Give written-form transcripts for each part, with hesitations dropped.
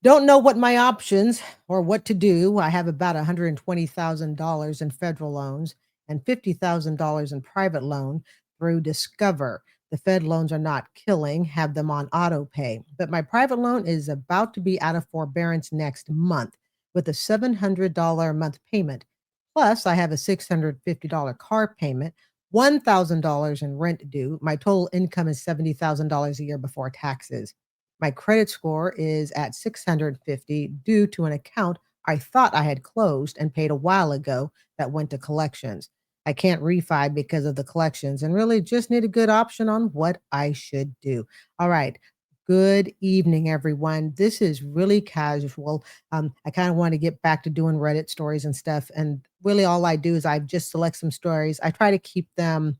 Don't know what my options or what to do. I have about $120,000 in federal loans and $50,000 in private loan through Discover. The Fed loans are not killing, have them on auto pay. But my private loan is about to be out of forbearance next month with a $700 a month payment. Plus, I have a $650 car payment, $1,000 in rent due. My total income is $70,000 a year before taxes. My credit score is at 650 due to an account I thought I had closed and paid a while ago that went to collections. I can't refi because of the collections and really just need a good option on what I should do. All right. Good evening, everyone. This is really casual. I kind of want to get back to doing Reddit stories and stuff. And really, all I do is I just select some stories. I try to keep them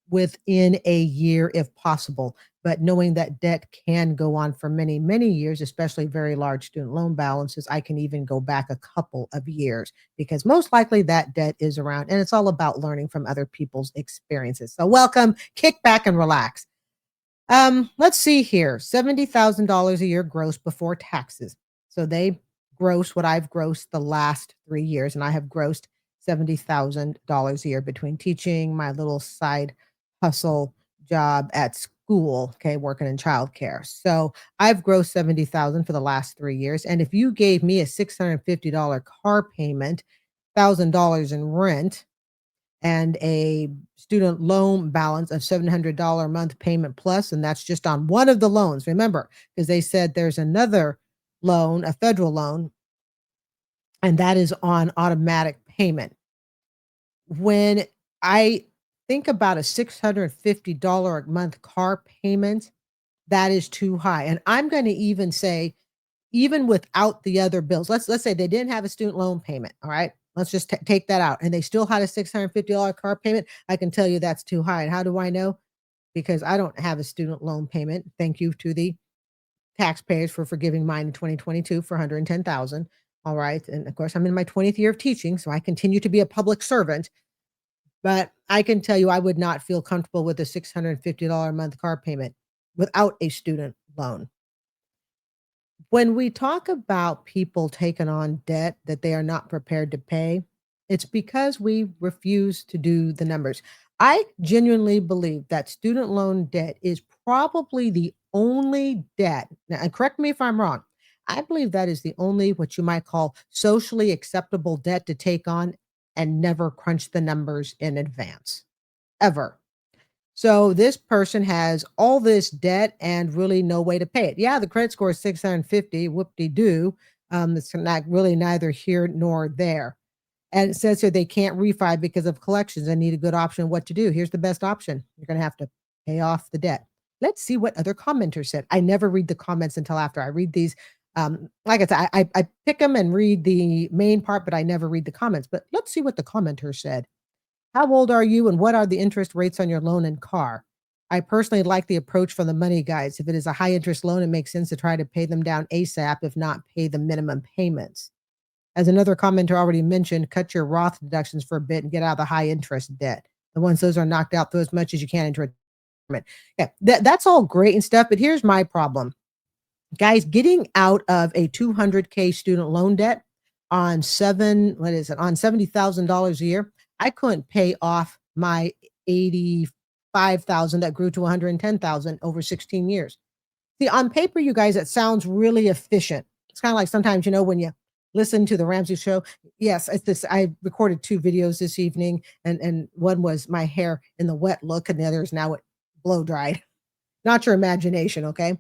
within a year if possible, but knowing that debt can go on for many, many years, especially very large student loan balances, I can even go back a couple of years because most likely that debt is around. And it's all about learning from other people's experiences. So, welcome, kick back and relax. Let's see here. $70,000 a year gross before taxes. So they gross what I've grossed the last 3 years, and I have grossed $70,000 a year between teaching, my little side hustle job at school, okay, working in childcare. So I've grossed 70,000 for the last 3 years. And if you gave me a $650 car payment, $1,000 in rent, and a student loan balance of $700 a month payment plus, and that's just on one of the loans. Remember, because they said there's another loan, a federal loan, and that is on automatic payment. When I think about a $650 a month car payment, that is too high. And I'm going to even say, even without the other bills, let's say they didn't have a student loan payment. All right. Let's just take that out. And they still had a $650 car payment. I can tell you that's too high. And how do I know? Because I don't have a student loan payment. Thank you to the taxpayers for forgiving mine in 2022 for 110,000. All right. And of course, I'm in my 20th year of teaching, so I continue to be a public servant. But I can tell you I would not feel comfortable with a $650 a month car payment without a student loan. When we talk about people taking on debt that they are not prepared to pay, it's because we refuse to do the numbers. I genuinely believe that student loan debt is probably the only debt. Now, and correct me if I'm wrong. I believe that is the only what you might call socially acceptable debt to take on and never crunch the numbers in advance, ever. So this person has all this debt and really no way to pay it. Yeah, the credit score is 650, whoop-de-doo. It's not really neither here nor there. And it says here they can't refi because of collections and need a good option what to do. Here's the best option. You're going to have to pay off the debt. Let's see what other commenters said. I never read the comments until after I read these. Like I said, I pick them and read the main part, but I never read the comments. But let's see what the commenters said. How old are you and what are the interest rates on your loan and car? I personally like the approach from the money guys. If it is a high interest loan, it makes sense to try to pay them down ASAP, if not pay the minimum payments. As another commenter already mentioned, cut your Roth deductions for a bit and get out of the high interest debt. The ones those are knocked out, throw as much as you can into retirement. Yeah, that's all great and stuff, but here's my problem. Guys, getting out of a 200K student loan debt on on $70,000 a year, I couldn't pay off my 85,000 that grew to 110,000 over 16 years. See, on paper, you guys, it sounds really efficient. It's kind of like sometimes, when you listen to the Ramsey show. Yes, it's this. I recorded 2 videos this evening, and one was my hair in the wet look, and the other is now blow dried. Not your imagination, okay?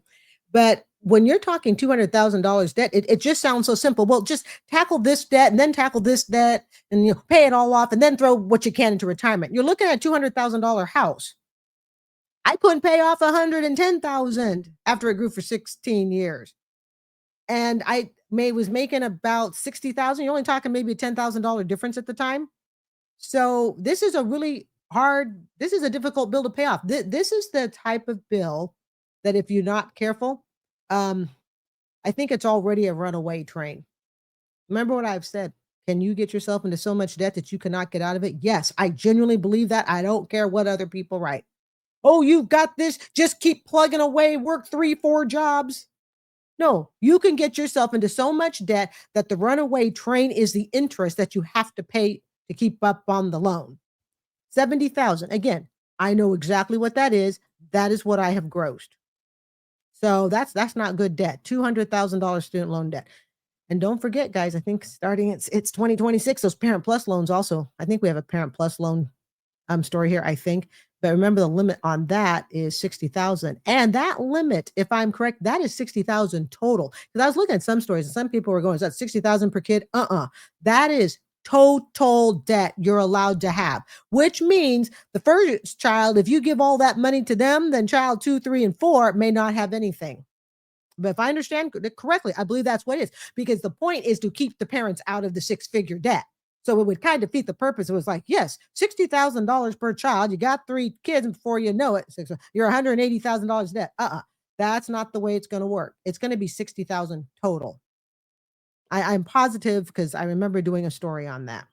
But when you're talking $200,000 debt, it just sounds so simple. Well, just tackle this debt and then tackle this debt and pay it all off and then throw what you can into retirement. You're looking at a $200,000 house. I couldn't pay off 110,000 after it grew for 16 years. And was making about 60,000. You're only talking maybe a $10,000 difference at the time. So this is this is a difficult bill to pay off. This is the type of bill that if you're not careful, I think it's already a runaway train. Remember what I've said. Can you get yourself into so much debt that you cannot get out of it? Yes, I genuinely believe that. I don't care what other people write. Oh, you've got this. Just keep plugging away, work 3, 4 jobs. No, you can get yourself into so much debt that the runaway train is the interest that you have to pay to keep up on the loan. 70,000. Again, I know exactly what that is. That is what I have grossed. So that's not good debt. $200,000 student loan debt. And don't forget, guys, I think starting it's 2026, those Parent Plus loans also. I think we have a Parent Plus loan story here, I think. But remember the limit on that is 60,000. And that limit, if I'm correct, that is 60,000 total. Because I was looking at some stories and some people were going, is that 60,000 per kid? That is total debt you're allowed to have, which means the first child, if you give all that money to them, then child 2, 3, and 4 may not have anything. But if I understand correctly, I believe that's what it is, because the point is to keep the parents out of the six-figure debt. So it would kind of defeat the purpose. It was like, yes, $60,000 per child. You got 3 kids, and before you know it, you're $180,000 debt. That's not the way it's going to work. It's going to be 60,000 total. I'm positive because I remember doing a story on that.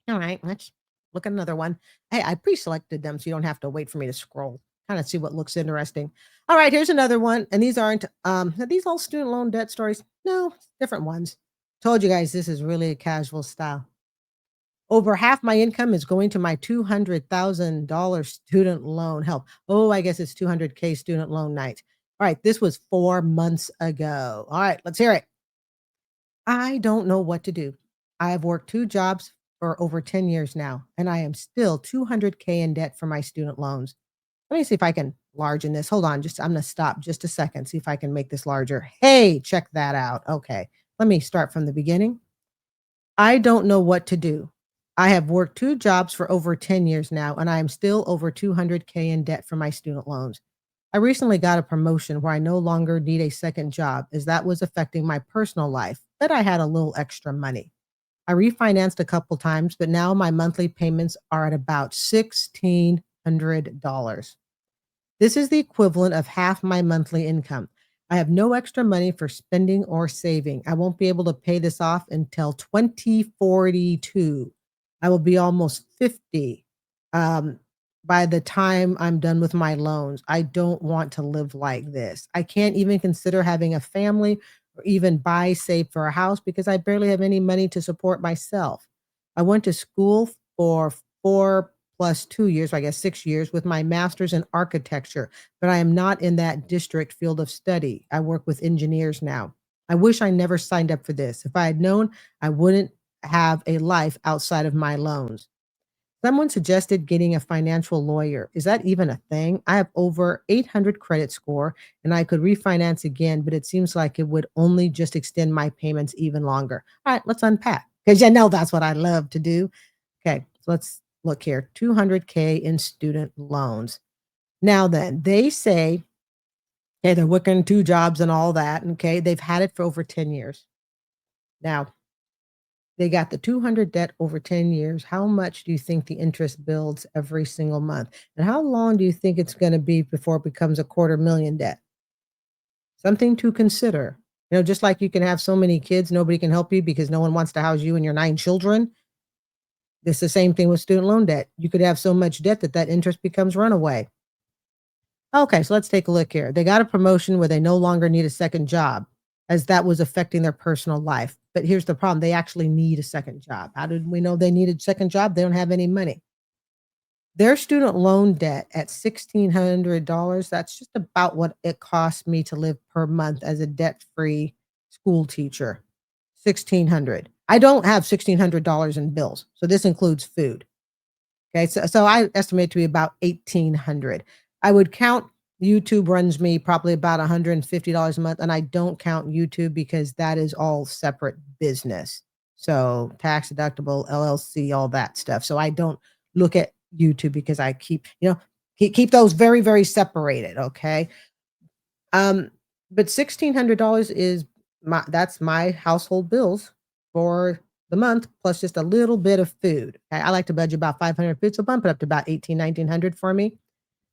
All right, let's look at another one. Hey, I pre-selected them so you don't have to wait for me to scroll. Kind of see what looks interesting. All right, here's another one. And these aren't are these all student loan debt stories? No, different ones. Told you guys this is really a casual style. Over half my income is going to my $200,000 student loan help. Oh, I guess it's 200K student loan night. All right, this was 4 months ago. All right, let's hear it. I don't know what to do. I have worked 2 jobs for over 10 years now, and I am still 200K in debt for my student loans. Let me see if I can largen this. Hold on, I'm gonna stop just a second, see if I can make this larger. Hey, check that out. Okay, let me start from the beginning. I don't know what to do. I have worked 2 jobs for over 10 years now, and I am still over 200K in debt for my student loans. I recently got a promotion where I no longer need a second job, as that was affecting my personal life, but I had a little extra money. I refinanced a couple times, but now my monthly payments are at about $1,600. This is the equivalent of half my monthly income. I have no extra money for spending or saving. I won't be able to pay this off until 2042. I will be almost 50 um, by the time I'm done with my loans. I don't want to live like this. I can't even consider having a family or even buy, save for a house because I barely have any money to support myself. I went to school for 4 plus 2 years, I guess 6 years, with my master's in architecture, but I am not in that district field of study. I work with engineers now. I wish I never signed up for this. If I had known, I wouldn't have a life outside of my loans. Someone suggested getting a financial lawyer. Is that even a thing? I have over 800 credit score and I could refinance again, but it seems like it would only just extend my payments even longer. All right, let's unpack because you know that's what I love to do. Okay, so let's look here. 200K in student loans. Now then, they say, okay, they're working 2 jobs and all that. Okay, they've had it for over 10 years. Now, they got the 200 debt over 10 years. How much do you think the interest builds every single month? And how long do you think it's going to be before it becomes a quarter million debt? Something to consider. Just like you can have so many kids, nobody can help you because no one wants to house you and your 9 children. It's the same thing with student loan debt. You could have so much debt that interest becomes runaway. Okay, so let's take a look here. They got a promotion where they no longer need a second job, as that was affecting their personal life. But here's the problem, they actually need a second job. How did we know they needed a second job? They don't have any money. Their student loan debt at $1,600, that's just about what it costs me to live per month as a debt-free school teacher. 1,600. I don't have $1,600 in bills, so this includes food. Okay, so I estimate to be about 1,800. I would count YouTube runs me probably about $150 a month, and I don't count YouTube because that is all separate business. So tax deductible, LLC, all that stuff. So I don't look at YouTube because I keep those very, very separated. Okay. But $1,600 is that's my household bills for the month, plus just a little bit of food. I like to budget about 500 food, so bump it up to about 1,900 for me.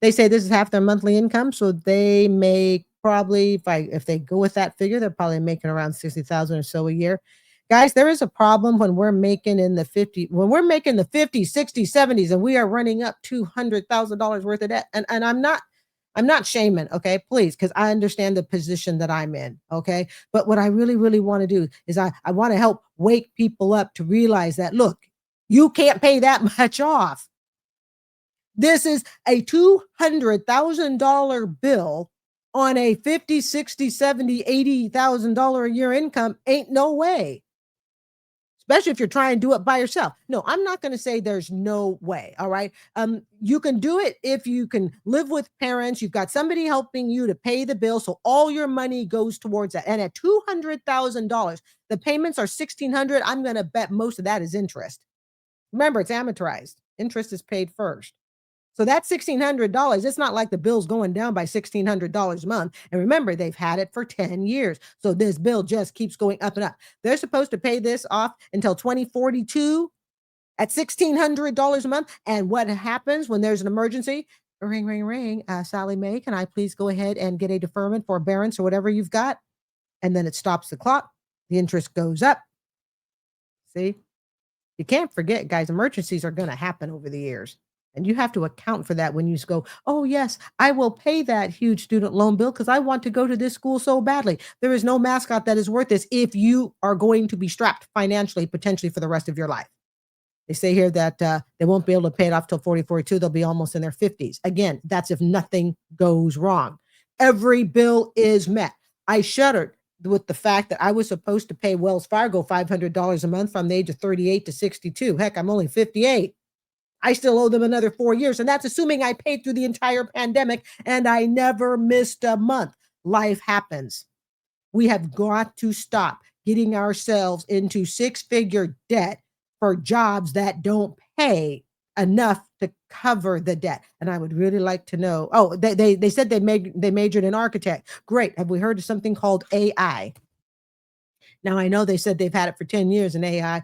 They say this is half their monthly income, so they make probably, if they go with that figure, they're probably making around 60,000 or so a year. Guys, there is a problem when we're making in the 50, when we're making the 50s, 60s, 70s, and we are running up $200,000 worth of debt. And I'm not shaming, okay? Please, because I understand the position that I'm in, okay? But what I really, really want to do is I want to help wake people up to realize that, look, you can't pay that much off. This is a $200,000 bill on a 50, 60, 70, $80,000 a year income. Ain't no way. Especially if you're trying to do it by yourself. No, I'm not going to say there's no way. All right. You can do it if you can live with parents. You've got somebody helping you to pay the bill. So all your money goes towards that. And at $200,000, the payments are 1,600. I'm going to bet most of that is interest. Remember, it's amortized. Interest is paid first. So that's $1,600. It's not like the bill's going down by $1,600 a month. And remember, they've had it for 10 years. So this bill just keeps going up and up. They're supposed to pay this off until 2042 at $1,600 a month. And what happens when there's an emergency? Ring, ring, ring. Sally Mae, can I please go ahead and get a deferment, forbearance, or whatever you've got? And then it stops the clock. The interest goes up. See? You can't forget, guys, emergencies are going to happen over the years. And you have to account for that when you go, oh, yes, I will pay that huge student loan bill because I want to go to this school so badly. There is no mascot that is worth this if you are going to be strapped financially, potentially for the rest of your life. They say here that they won't be able to pay it off till 40, 42. They'll be almost in their 50s. Again, that's if nothing goes wrong. Every bill is met. I shuddered with the fact that I was supposed to pay Wells Fargo $500 a month from the age of 38 to 62. Heck, I'm only 58. I still owe them another 4 years. And that's assuming I paid through the entire pandemic and I never missed a month. Life happens. We have got to stop getting ourselves into six-figure debt for jobs that don't pay enough to cover the debt. And I would really like to know. Oh, they said they majored in architect. Great. Have we heard of something called AI? Now I know they said they've had it for 10 years and AI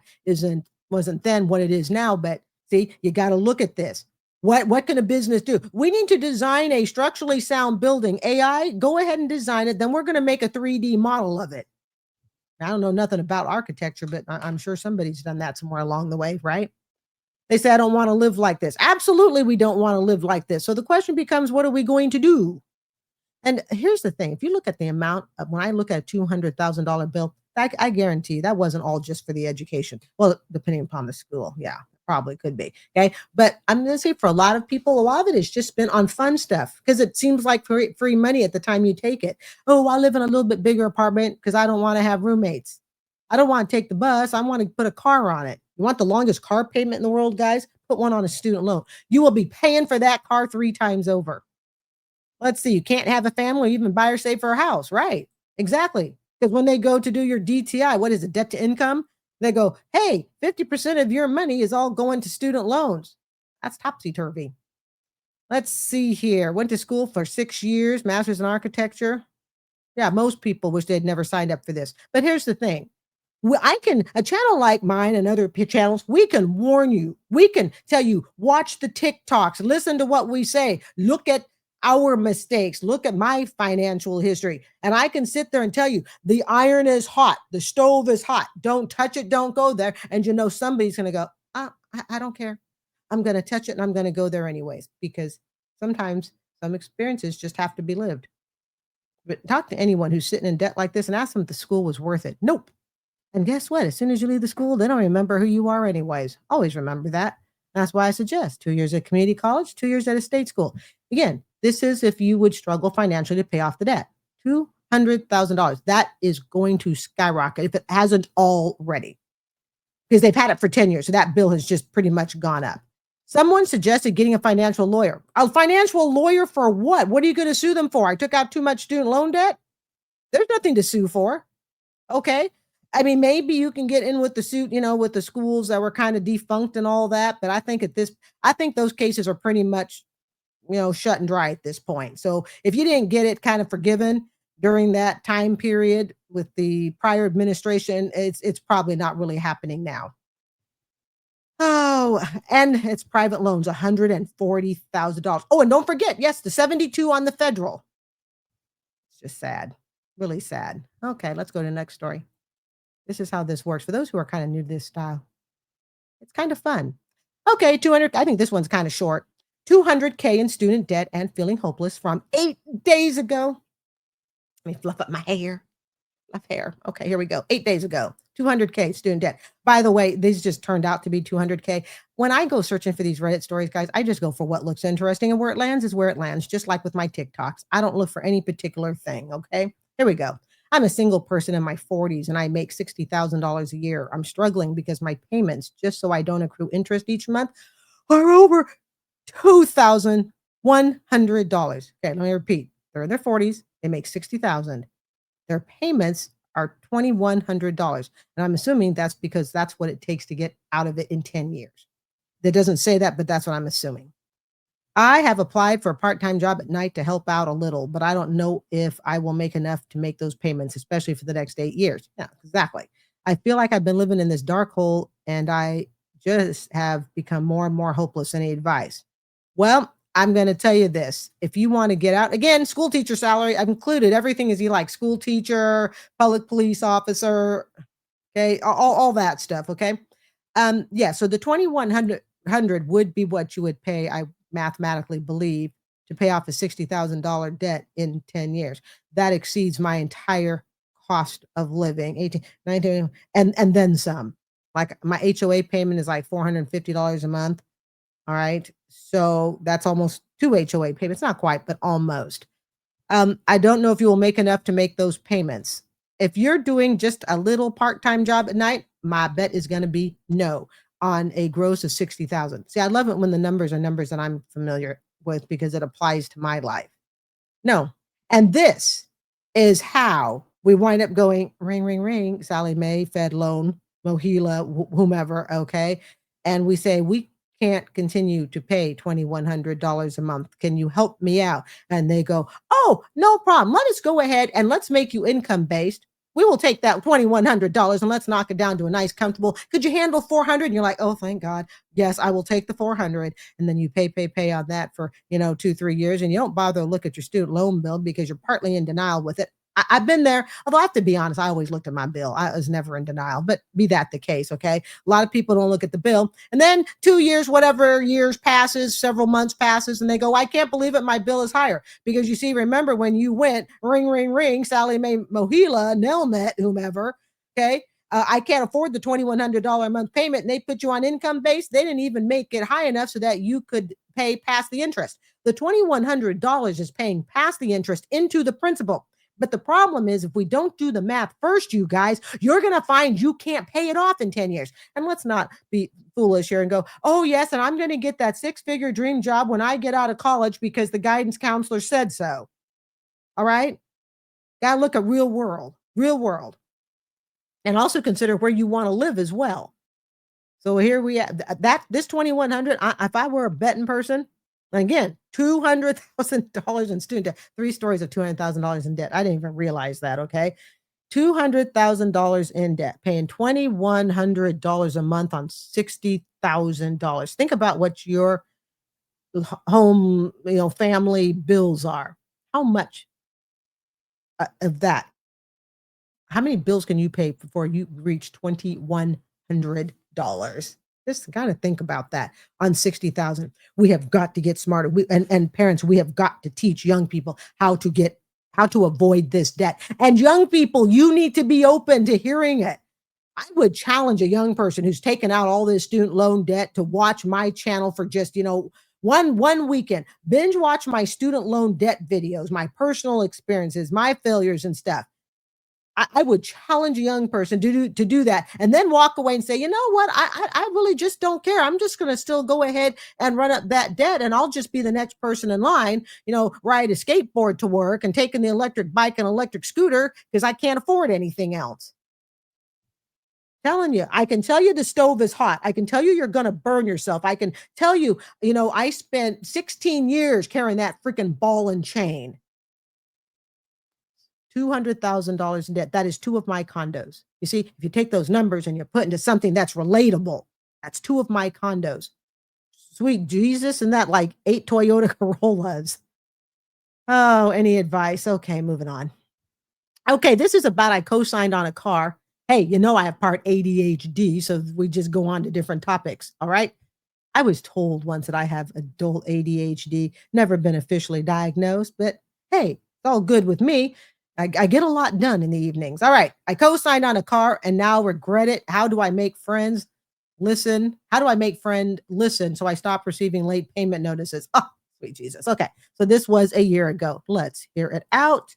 wasn't then what it is now, but see, you got to look at this. What can a business do? We need to design a structurally sound building. AI, go ahead and design it. Then we're going to make a 3D model of it. I don't know nothing about architecture, but I'm sure somebody's done that somewhere along the way, right? They say, I don't want to live like this. Absolutely, we don't want to live like this. So the question becomes, what are we going to do? And here's the thing. If you look at the amount of, when I look at a $200,000 bill, I guarantee you that wasn't all just for the education. Well, depending upon the school. Yeah, probably could be. Okay. But I'm going to say for a lot of people, a lot of it is just spent on fun stuff because it seems like free money at the time you take it. Oh, I live in a little bit bigger apartment because I don't want to have roommates. I don't want to take the bus. I want to put a car on it. You want the longest car payment in the world, guys? Put one on a student loan. You will be paying for that car 3 times over. Let's see, you can't have a family or even buy or save for a house, right? Exactly. Because when they go to do your DTI, what is it, debt to income? They go, hey, 50% of your money is all going to student loans. That's topsy-turvy. Let's see here. Went to school for 6 years, master's in architecture. Yeah, most people wish they'd never signed up for this. But here's the thing. A channel like mine and other channels, we can warn you. We can tell you, watch the TikToks, listen to what we say, look at our mistakes, look at my financial history. And I can sit there and tell you, the iron is hot, the stove is hot. Don't touch it, don't go there. And you know, somebody's going to go, I don't care. I'm going to touch it and I'm going to go there anyways, because sometimes some experiences just have to be lived. But talk to anyone who's sitting in debt like this and ask them if the school was worth it. Nope. And guess what? As soon as you leave the school, they don't remember who you are anyways. Always remember that. That's why I suggest 2 years at community college, 2 years at a state school. Again, this is if you would struggle financially to pay off the debt. $200,000. That is going to skyrocket if it hasn't already. Because they've had it for 10 years. So that bill has just pretty much gone up. Someone suggested getting a financial lawyer. A financial lawyer for what? What are you going to sue them for? I took out too much student loan debt? There's nothing to sue for. Okay. I mean, maybe you can get in with the suit, with the schools that were kind of defunct and all that. But I think those cases are pretty much, shut and dry at this point. So if you didn't get it kind of forgiven during that time period with the prior administration, it's probably not really happening now. Oh, and it's private loans, $140,000. Oh, and don't forget, yes, the 72 on the federal. It's just sad, really sad. Okay, let's go to the next story. This is how this works. For those who are kind of new to this style, it's kind of fun. Okay, 200. I think this one's kind of short. 200K in student debt and feeling hopeless from 8 days ago. Let me fluff up my hair. Fluff hair. Okay, here we go. 8 days ago, 200K student debt. By the way, these just turned out to be 200K. When I go searching for these Reddit stories, guys, I just go for what looks interesting, and where it lands is where it lands, just like with my TikToks. I don't look for any particular thing. Okay, here we go. I'm a single person in my 40s and I make $60,000 a year. I'm struggling because my payments, just so I don't accrue interest each month, are over $2,100. Okay, let me repeat. They're in their 40s. They make 60,000. Their payments are $2,100. And I'm assuming that's because that's what it takes to get out of it in 10 years. That doesn't say that, but that's what I'm assuming. I have applied for a part-time job at night to help out a little, but I don't know if I will make enough to make those payments, especially for the next 8 years. Yeah, exactly. I feel like I've been living in this dark hole and I just have become more and more hopeless. Any advice? Well, I'm going to tell you this. If you want to get out, again, school teacher salary, I've included everything as you like, school teacher, public police officer, okay, all that stuff, okay? Yeah, so the 2,100 would be what you would pay, I mathematically believe, to pay off a $60,000 debt in 10 years. That exceeds my entire cost of living, 18, 19, and then some. Like my HOA payment is like $450 a month. All right. So that's almost two HOA payments. Not quite, but almost. I don't know if you will make enough to make those payments. If you're doing just a little part-time job at night, my bet is going to be no on a gross of 60,000. See, I love it when the numbers are numbers that I'm familiar with because it applies to my life. No. And this is how we wind up going ring, ring, ring, Sally Mae, Fed loan, Mohila, whomever. Okay. And we say, we can't continue to pay $2,100 a month. Can you help me out? And they go, oh, no problem. Let us go ahead and let's make you income based. We will take that $2,100 and let's knock it down to a nice, comfortable. Could you handle 400? And you're like, oh, thank God. Yes, I will take the 400. And then you pay on that for, 2, 3 years. And you don't bother to look at your student loan bill because you're partly in denial with it. I've been there. Although I have to be honest, I always looked at my bill. I was never in denial, but be that the case. Okay. A lot of people don't look at the bill. And then 2 years, whatever years passes, several months passes, and they go, I can't believe it. My bill is higher. Because you see, remember when you went ring, ring, ring, Sally Mae, Mohila, Nelmet, whomever. Okay. I can't afford the $2,100 a month payment. And they put you on income base. They didn't even make it high enough so that you could pay past the interest. The $2,100 is paying past the interest into the principal. But the problem is, if we don't do the math first, you guys, you're going to find you can't pay it off in 10 years. And let's not be foolish here and go, oh, yes, and I'm going to get that six-figure dream job when I get out of college because the guidance counselor said so. All right? Got to look at real world, real world. And also consider where you want to live as well. So here we have that this 2,100. If I were a betting person, again, $200,000 in student debt, 3 stories of $200,000 in debt. I didn't even realize that. Okay, $200,000 in debt, paying $2,100 a month on $60,000. Think about what your home, family bills are. How much of that? How many bills can you pay before you reach $2,100? Just kind of think about that on 60,000. We have got to get smarter. And parents, we have got to teach young people how to avoid this debt. And young people, you need to be open to hearing it. I would challenge a young person who's taken out all this student loan debt to watch my channel for just, one weekend. Binge watch my student loan debt videos, my personal experiences, my failures and stuff. I would challenge a young person to do that and then walk away and say, you know what? I really just don't care. I'm just going to still go ahead and run up that debt and I'll just be the next person in line, ride a skateboard to work and taking the electric bike and electric scooter because I can't afford anything else. Telling you, I can tell you the stove is hot. I can tell you you're going to burn yourself. I can tell you, I spent 16 years carrying that freaking ball and chain. $200,000 in debt. That is 2 of my condos. You see, if you take those numbers and you put into something that's relatable, that's 2 of my condos. Sweet Jesus, and that like 8 Toyota Corollas. Oh, any advice? Okay, moving on. Okay, this is about I co-signed on a car. Hey, I have part ADHD, so we just go on to different topics. All right. I was told once that I have adult ADHD, never been officially diagnosed, but hey, it's all good with me. I get a lot done in the evenings. All right. I co signed on a car and now regret it. How do I make friends listen? How do I make friend listen so I stop receiving late payment notices? Oh, sweet Jesus. Okay. So this was a year ago. Let's hear it out.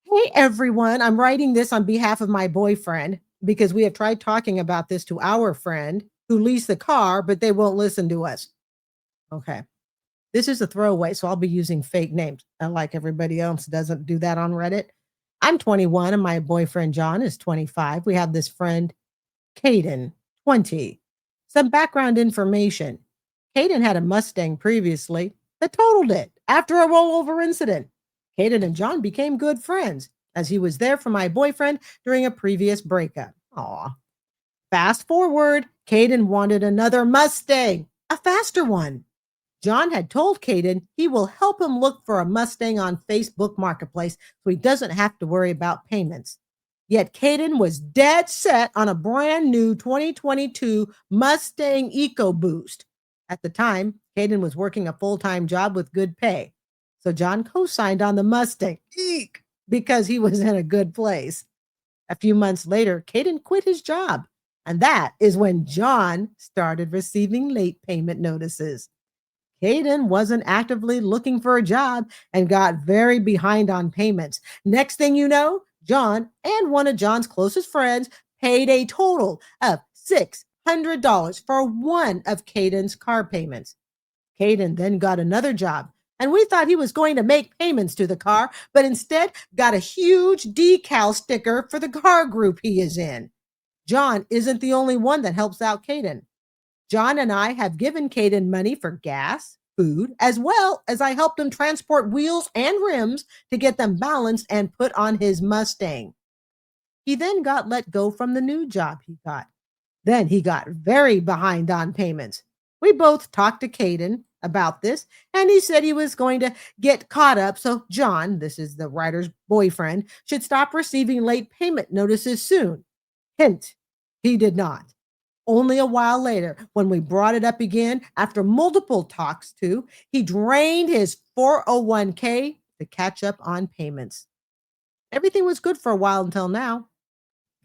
Hey, everyone. I'm writing this on behalf of my boyfriend because we have tried talking about this to our friend who leased the car, but they won't listen to us. Okay. This is a throwaway, so I'll be using fake names. Unlike everybody else doesn't do that on Reddit. I'm 21 and my boyfriend John is 25. We have this friend, Caden, 20. Some background information. Caden had a Mustang previously that totaled it after a rollover incident. Caden and John became good friends as he was there for my boyfriend during a previous breakup. Aw. Fast forward, Caden wanted another Mustang, a faster one. John had told Caden he will help him look for a Mustang on Facebook Marketplace so he doesn't have to worry about payments. Yet Caden was dead set on a brand new 2022 Mustang EcoBoost. At the time, Caden was working a full-time job with good pay. So John co-signed on the Mustang because he was in a good place. A few months later, Caden quit his job. And that is when John started receiving late payment notices. Caden wasn't actively looking for a job and got very behind on payments. Next thing you know, John and one of John's closest friends paid a total of $600 for one of Caden's car payments. Caden then got another job, and we thought he was going to make payments to the car, but instead got a huge decal sticker for the car group he is in. John isn't the only one that helps out Caden. John and I have given Caden money for gas, food, as well as I helped him transport wheels and rims to get them balanced and put on his Mustang. He then got let go from the new job he got. Then he got very behind on payments. We both talked to Caden about this, and he said he was going to get caught up. So John, this is the writer's boyfriend, should stop receiving late payment notices soon. Hint, he did not. Only a while later, when we brought it up again, after multiple talks to, he drained his 401k to catch up on payments. Everything was good for a while until now.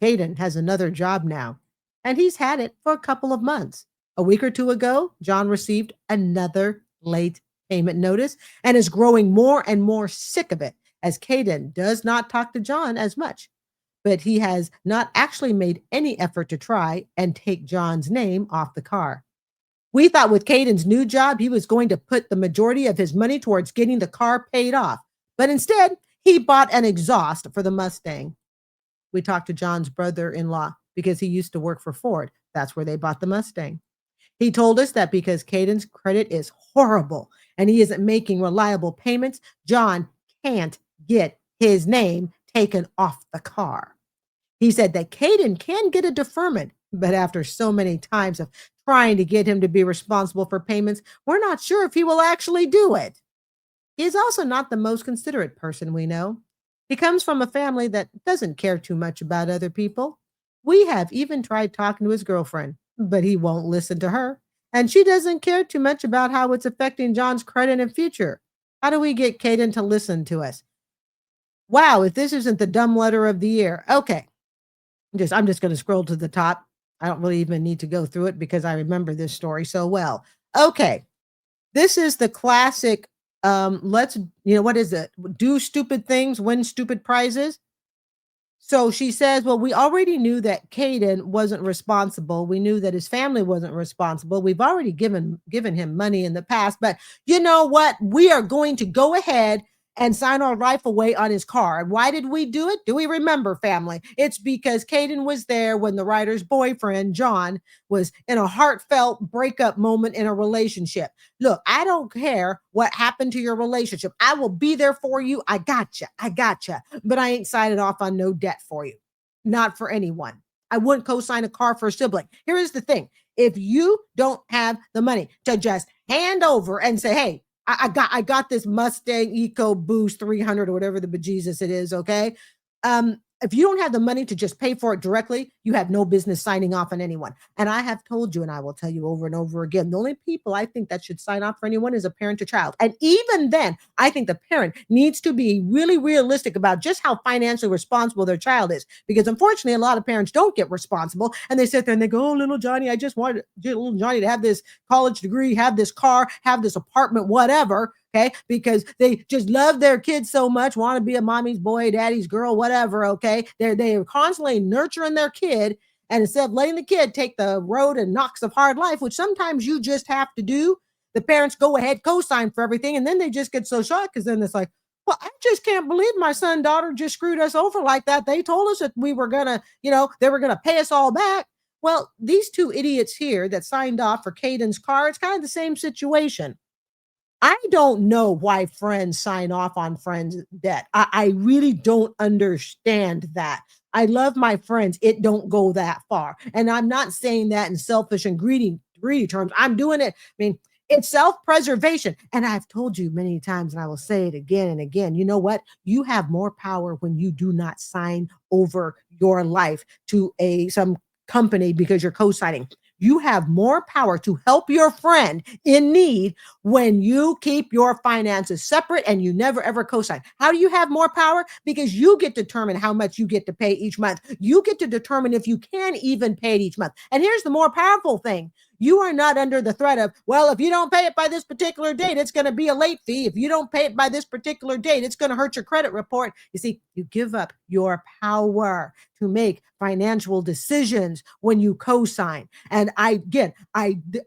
Caden has another job now, and he's had it for a couple of months. A week or two ago, John received another late payment notice and is growing more and more sick of it as Caden does not talk to John as much. But he has not actually made any effort to try and take John's name off the car. We thought with Caden's new job, he was going to put the majority of his money towards getting the car paid off. But instead, he bought an exhaust for the Mustang. We talked to John's brother-in-law because he used to work for Ford. That's where they bought the Mustang. He told us that because Caden's credit is horrible and he isn't making reliable payments, John can't get his name taken off the car. He said that Caden can get a deferment, but after so many times of trying to get him to be responsible for payments, we're not sure if he will actually do it. He is also not the most considerate person we know. He comes from a family that doesn't care too much about other people. We have even tried talking to his girlfriend, but he won't listen to her. And she doesn't care too much about how it's affecting John's credit and future. How do we get Caden to listen to us? Wow, if this isn't the dumb letter of the year. Okay. I'm just going to scroll to the top. I don't really even need to go through it because I remember this story so well. Okay. This is the classic let's, what is it? Do stupid things, win stupid prizes. So she says, well, we already knew that Caden wasn't responsible. We knew that his family wasn't responsible. We've already given him money in the past, but you know what? We are going to go ahead and sign our life away on his car. And why did we do it? Do we remember, family? It's because Caden was there when the writer's boyfriend, John, was in a heartfelt breakup moment in a relationship. Look, I don't care what happened to your relationship. I will be there for you. I gotcha. But I ain't signing off on no debt for you. Not for anyone. I wouldn't co-sign a car for a sibling. Here is the thing. If you don't have the money to just hand over and say, hey, I got this Mustang EcoBoost 300 or whatever the bejesus it is, okay? if you don't have the money to just pay for it directly, you have no business signing off on anyone. And I have told you, and I will tell you over and over again, the only people I think that should sign off for anyone is a parent to child. And even then, I think the parent needs to be really realistic about just how financially responsible their child is. Because unfortunately, a lot of parents don't get responsible and they sit there and they go, oh, little Johnny, I just wanted little Johnny to have this college degree, have this car, have this apartment, whatever. Okay. Because they just love their kids so much, want to be a mommy's boy, daddy's girl, whatever. Okay. They're constantly nurturing their kid. And instead of letting the kid take the road and knocks of hard life, which sometimes you just have to do, the parents go ahead, co-sign for everything. And then they just get so shocked because then it's like, well, I just can't believe my son, daughter just screwed us over like that. They told us that we were going to, they were going to pay us all back. Well, these two idiots here that signed off for Caden's car, it's kind of the same situation. I don't know why friends sign off on friends' debt. I really don't understand that. I love my friends. It don't go that far. And I'm not saying that in selfish and greedy terms. I'm doing it. I mean, it's self-preservation. And I've told you many times, and I will say it again and again. You know what? You have more power when you do not sign over your life to some company because you're co-signing. You have more power to help your friend in need when you keep your finances separate and you never ever co-sign. How do you have more power? Because you get to determine how much you get to pay each month. You get to determine if you can even pay it each month. And here's the more powerful thing. You are not under the threat of, well, if you don't pay it by this particular date, it's going to be a late fee. If you don't pay it by this particular date, it's going to hurt your credit report. You see, you give up your power to make financial decisions when you co-sign. And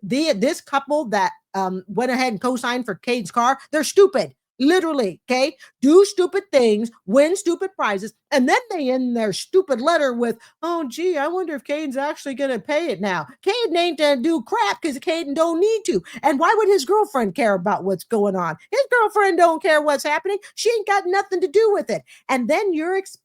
this couple that went ahead and co-signed for Cade's car, they're stupid. Literally, okay? Do stupid things, win stupid prizes, and then they end their stupid letter with, oh, gee, I wonder if Caden's actually going to pay it now. Caden ain't going to do crap because Caden don't need to. And why would his girlfriend care about what's going on? His girlfriend don't care what's happening. She ain't got nothing to do with it. And then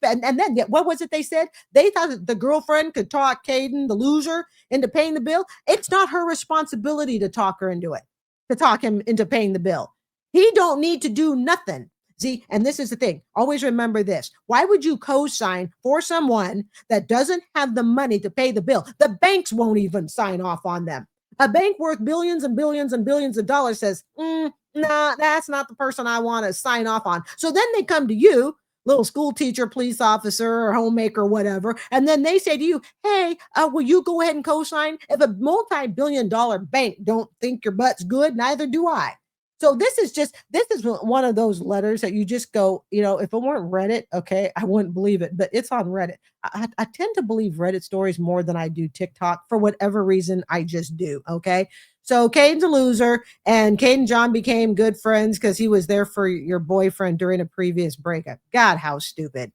and then what was it they said? They thought that the girlfriend could talk Caden, the loser, into paying the bill. It's not her responsibility to talk her into it, to talk him into paying the bill. He don't need to do nothing. See, and this is the thing. Always remember this. Why would you co-sign for someone that doesn't have the money to pay the bill? The banks won't even sign off on them. A bank worth billions and billions and billions of dollars says, nah, that's not the person I want to sign off on. So then they come to you, little school teacher, police officer, or homemaker, whatever. And then they say to you, hey, will you go ahead and co-sign? If a multi-billion-dollar bank don't think your butt's good, neither do I. So this is one of those letters that you just go, if it weren't Reddit, okay, I wouldn't believe it, but it's on Reddit. I tend to believe Reddit stories more than I do TikTok for whatever reason. I just do. Okay. So Caden's a loser, and Cade and John became good friends because he was there for your boyfriend during a previous breakup. God, how stupid.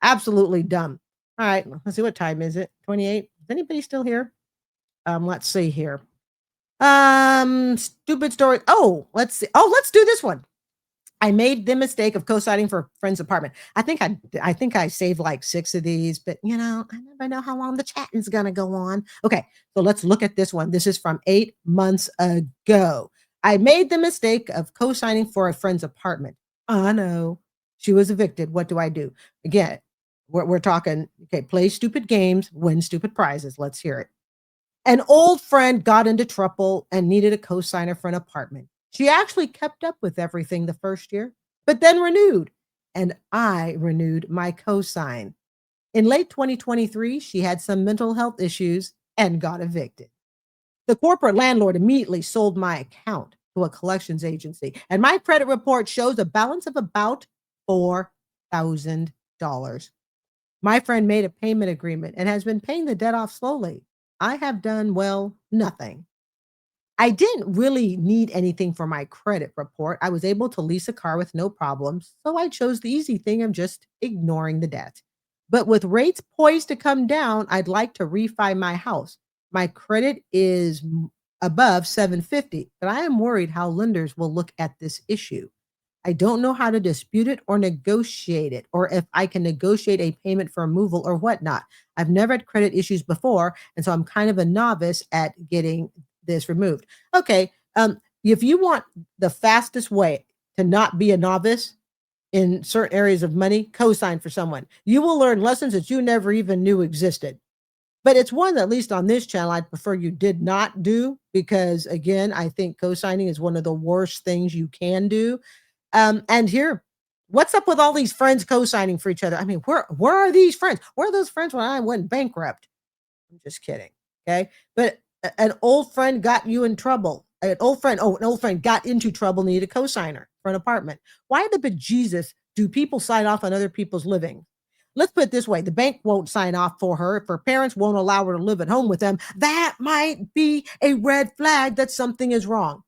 Absolutely dumb. All right. Let's see. What time is it? 28. Is anybody still here? Let's see here. Stupid story. Oh, let's see. Oh, let's do this one. I made the mistake of co-signing for a friend's apartment. I think I saved like 6 of these, but I never know how long the chatting's gonna go on. Okay, so let's look at this one. This is from 8 months ago. I made the mistake of co-signing for a friend's apartment. Oh no, she was evicted. What do I do? Again, we're talking. Okay, play stupid games, win stupid prizes. Let's hear it. An old friend got into trouble and needed a cosigner for an apartment. She actually kept up with everything the first year, but then renewed, and I renewed my cosign. In late 2023, she had some mental health issues and got evicted. The corporate landlord immediately sold my account to a collections agency, and my credit report shows a balance of about $4,000. My friend made a payment agreement and has been paying the debt off slowly. I have done, well, nothing. I didn't really need anything for my credit report. I was able to lease a car with no problems, so I chose the easy thing of just ignoring the debt. But with rates poised to come down, I'd like to refi my house. My credit is above 750, but I am worried how lenders will look at this issue. I don't know how to dispute it or negotiate it, or if I can negotiate a payment for removal or whatnot. I've never had credit issues before, and so I'm kind of a novice at getting this removed. Okay, if you want the fastest way to not be a novice, in certain areas of money, co-sign for someone. You will learn lessons that you never even knew existed. But it's one that, at least on this channel, I'd prefer you did not do because, again, I think co-signing is one of the worst things you can do. And here, what's up with all these friends co-signing for each other? I mean, where are these friends? Where are those friends when I went bankrupt? I'm just kidding. Okay. But an old friend got you in trouble. An old friend got into trouble, needed a cosigner for an apartment. Why the bejesus do people sign off on other people's living? Let's put it this way: the bank won't sign off for her. If her parents won't allow her to live at home with them, that might be a red flag that something is wrong.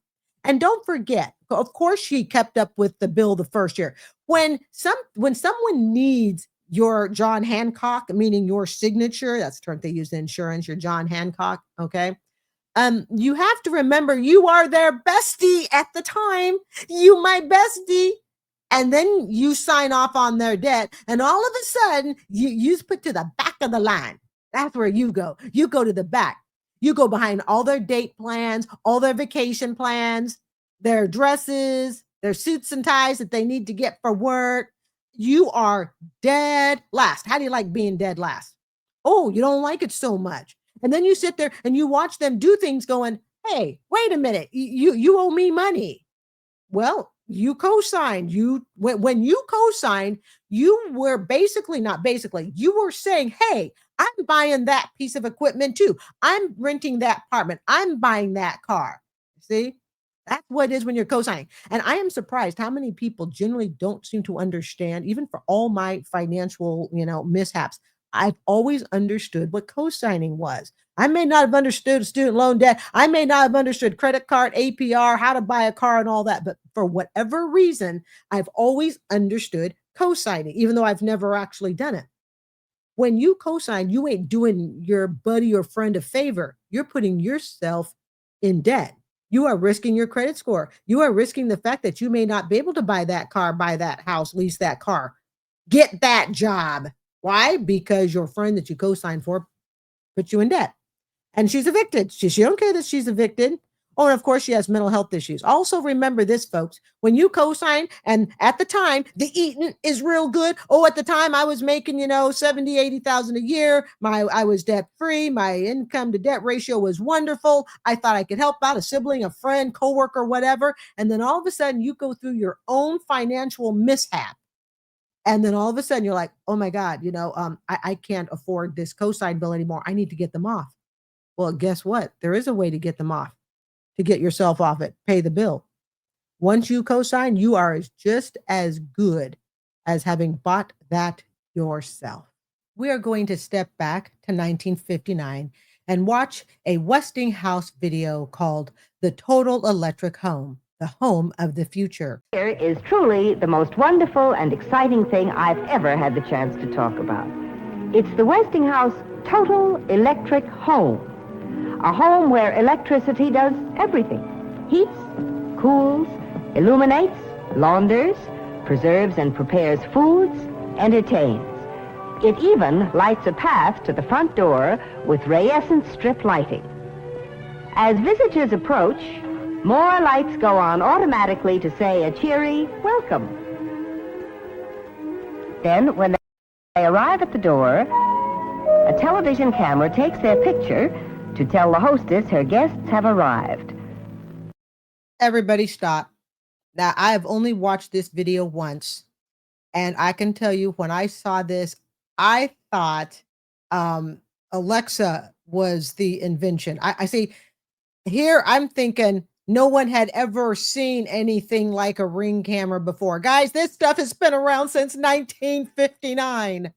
And don't forget, of course, she kept up with the bill the first year. When someone needs your John Hancock, meaning your signature, that's the term they use in insurance, your John Hancock, okay? You have to remember you are their bestie at the time. You my bestie. And then you sign off on their debt, and all of a sudden you put to the back of the line. That's where you go. You go to the back. You go behind all their date plans, all their vacation plans, their dresses, their suits and ties that they need to get for work. You are dead last. How do you like being dead last? Oh, you don't like it so much. And then you sit there and you watch them do things going, hey, wait a minute, you owe me money. Well, you co-signed. When you co-signed, you were you were saying, hey, I'm buying that piece of equipment too. I'm renting that apartment. I'm buying that car. See? That's what it is when you're co-signing. And I am surprised how many people generally don't seem to understand, even for all my financial, mishaps. I've always understood what co-signing was. I may not have understood student loan debt. I may not have understood credit card, APR, how to buy a car and all that. But for whatever reason, I've always understood co-signing, even though I've never actually done it. When you co-sign, you ain't doing your buddy or friend a favor. You're putting yourself in debt. You are risking your credit score. You are risking the fact that you may not be able to buy that car, buy that house, lease that car, get that job. Why? Because your friend that you co-signed for put you in debt. And she's evicted. She don't care that she's evicted. Oh, and of course, she has mental health issues. Also, remember this, folks. When you co-sign, and at the time, the eating is real good. Oh, at the time, I was making, 70, 80,000 a year. I was debt free. My income to debt ratio was wonderful. I thought I could help out a sibling, a friend, coworker, whatever. And then all of a sudden, you go through your own financial mishap. And then all of a sudden, you're like, oh my God, I can't afford this co-sign bill anymore. I need to get them off. Well, guess what? There is a way to get them off, to get yourself off it, pay the bill. Once you co-sign, you are just as good as having bought that yourself. We are going to step back to 1959 and watch a Westinghouse video called The Total Electric Home, the home of the future. Here is truly the most wonderful and exciting thing I've ever had the chance to talk about. It's the Westinghouse Total Electric Home. A home where electricity does everything. Heats, cools, illuminates, launders, preserves and prepares foods, entertains. It even lights a path to the front door with rayescent strip lighting. As visitors approach, more lights go on automatically to say a cheery welcome. Then, when they arrive at the door, a television camera takes their picture to tell the hostess her guests have arrived. Everybody stop. Now, I have only watched this video once, and I can tell you when I saw this, I thought Alexa was the invention. I see here, I'm thinking no one had ever seen anything like a Ring camera before. Guys, this stuff has been around since 1959.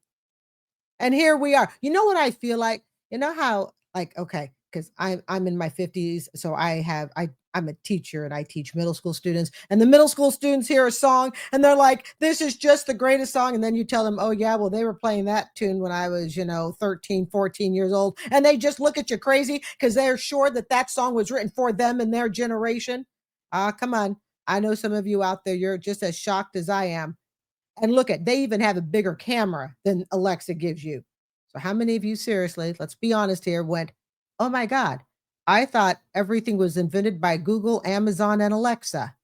And here we are. You know what I feel like? You know how, like, okay, because I'm in my 50s, so I'm a teacher and I teach middle school students, and the middle school students hear a song and they're like, this is just the greatest song. And then you tell them, oh yeah, well, they were playing that tune when I was, 13, 14 years old. And they just look at you crazy because they're sure that that song was written for them and their generation. Come on. I know some of you out there, you're just as shocked as I am. And look they even have a bigger camera than Alexa gives you. So how many of you, seriously, let's be honest here, went, oh my God, I thought everything was invented by Google, Amazon, and Alexa.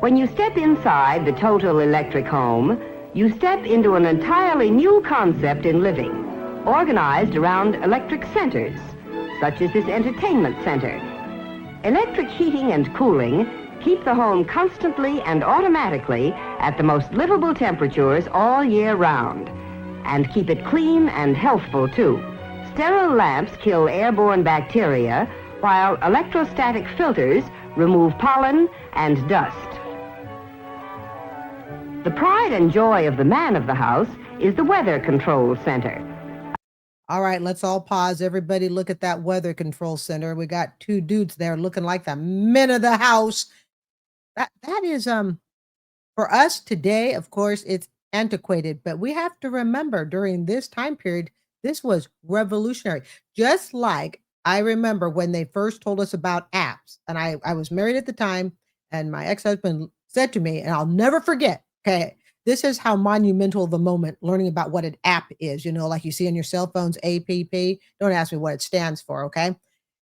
When you step inside the total electric home, you step into an entirely new concept in living, organized around electric centers, such as this entertainment center. Electric heating and cooling keep the home constantly and automatically at the most livable temperatures all year round, and keep it clean and healthful too. Sterile lamps kill airborne bacteria, while electrostatic filters remove pollen and dust. The pride and joy of the man of the house is the weather control center. All right, let's all pause. Everybody look at that weather control center. We got two dudes there looking like the men of the house. That is for us today, of course, it's antiquated, but we have to remember during this time period, this was revolutionary. Just like I remember when they first told us about apps, and I was married at the time, and my ex-husband said to me, and I'll never forget, okay, this is how monumental the moment learning about what an app is, like you see on your cell phones, APP. Don't ask me what it stands for, okay?